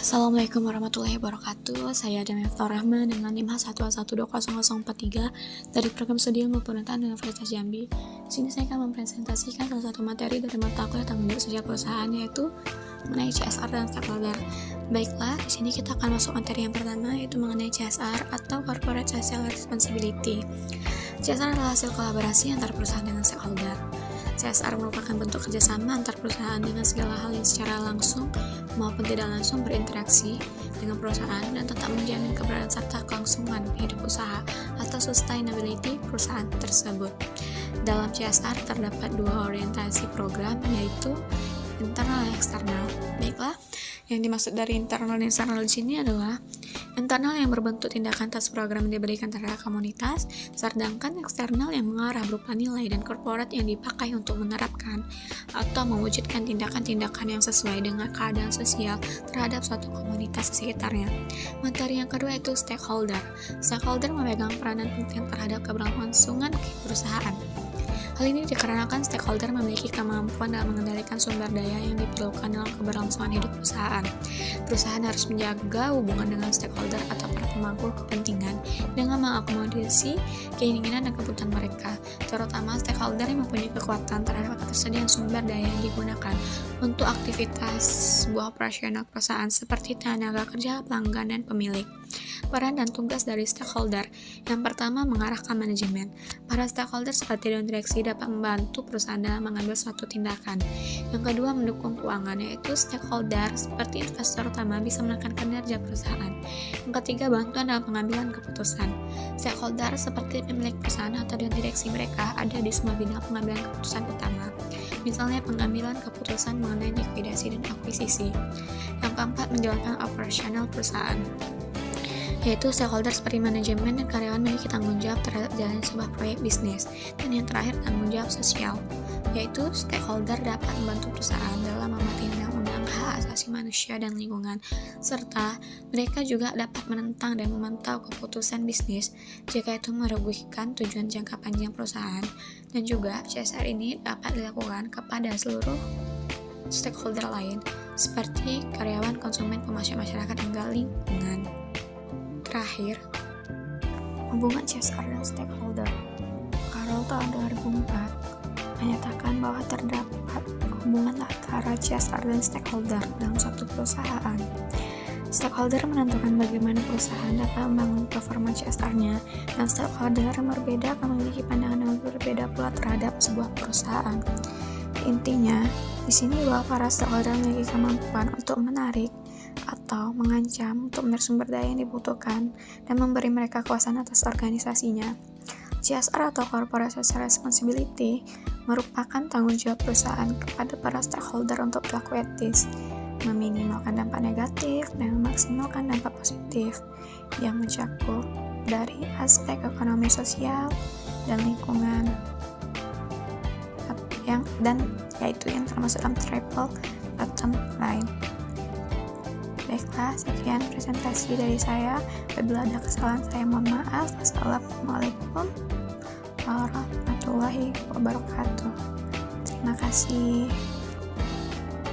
Assalamualaikum warahmatullahi wabarakatuh. Saya Damiatul Rahman dengan NIM H1120043 dari program studi ilmu pemerintahan Universitas Jambi. Di sini saya akan mempresentasikan salah satu materi dari mata kuliah tanggung jawab sosial perusahaan, yaitu mengenai CSR dan stakeholder. Baiklah, di sini kita akan masuk materi yang pertama, yaitu mengenai CSR atau Corporate Social Responsibility. CSR adalah hasil kolaborasi antar perusahaan dengan stakeholder. CSR merupakan bentuk kerjasama antar perusahaan dengan segala hal yang secara langsung maupun tidak langsung berinteraksi dengan perusahaan dan tetap menjamin keberadaan serta kelangsungan hidup usaha atau sustainability perusahaan tersebut. Dalam CSR terdapat dua orientasi program, yaitu internal dan eksternal. Baiklah, yang dimaksud dari internal dan eksternal di sini adalah internal yang berbentuk tindakan atas program yang diberikan terhadap komunitas, sedangkan eksternal yang mengarah berupa nilai dan korporat yang dipakai untuk menerapkan atau mewujudkan tindakan-tindakan yang sesuai dengan keadaan sosial terhadap suatu komunitas sekitarnya. Materi yang kedua itu stakeholder. Stakeholder memegang peranan penting terhadap keberlangsungan perusahaan. Hal ini dikarenakan stakeholder memiliki kemampuan dalam mengendalikan sumber daya yang diperlukan dalam keberlangsungan hidup perusahaan. Perusahaan harus menjaga hubungan dengan stakeholder atau para pemangku kepentingan dengan mengakomodasi keinginan dan kebutuhan mereka, terutama stakeholder yang mempunyai kekuatan terhadap ketersediaan sumber daya yang digunakan untuk aktivitas sebuah operasional perusahaan seperti tenaga kerja, pelanggan, dan pemilik. Peran dan tugas dari stakeholder. Yang pertama, mengarahkan manajemen. Para stakeholder seperti dewan direksi dapat membantu perusahaan dalam mengambil suatu tindakan. Yang kedua, mendukung keuangan, yaitu stakeholder seperti investor utama bisa menekan kinerja perusahaan. Yang ketiga, bantuan dalam pengambilan keputusan. Stakeholder seperti pemilik perusahaan atau dewan direksi mereka ada di semua bidang pengambilan keputusan utama. Misalnya pengambilan keputusan mengenai likuidasi dan akuisisi. Yang keempat, menjalankan operasional perusahaan, yaitu stakeholder seperti manajemen dan karyawan memiliki tanggung jawab terhadap jalannya sebuah proyek bisnis. Dan yang terakhir, tanggung jawab sosial, yaitu stakeholder dapat membantu perusahaan dalam mematuhi undang-undang hak asasi manusia dan lingkungan, serta mereka juga dapat menentang dan memantau keputusan bisnis jika itu merugikan tujuan jangka panjang perusahaan. Dan juga CSR ini dapat dilakukan kepada seluruh stakeholder lain seperti karyawan, konsumen, masyarakat, hingga lingkungan. Terakhir, hubungan CSR dan stakeholder. Carroll tahun 2004 menyatakan bahwa terdapat hubungan antara CSR dan stakeholder dalam suatu perusahaan. Stakeholder menentukan bagaimana perusahaan dapat membangun performa CSR-nya, dan stakeholder yang berbeda akan memiliki pandangan yang berbeda pula terhadap sebuah perusahaan. Intinya, di sini bahwa para stakeholder memiliki kemampuan untuk menarik atau mengancam untuk sumber daya yang dibutuhkan dan memberi mereka kuasa atas organisasinya. CSR atau Corporate Social Responsibility merupakan tanggung jawab perusahaan kepada para stakeholder untuk berlaku etis, meminimalkan dampak negatif dan memaksimalkan dampak positif yang mencakup dari aspek ekonomi, sosial, dan lingkungan, yaitu yang termasuk dalam triple bottom line. Baiklah, sekian presentasi dari saya. Apabila ada kesalahan, saya mohon maaf. Wassalamualaikum warahmatullahi wabarakatuh. Terima kasih.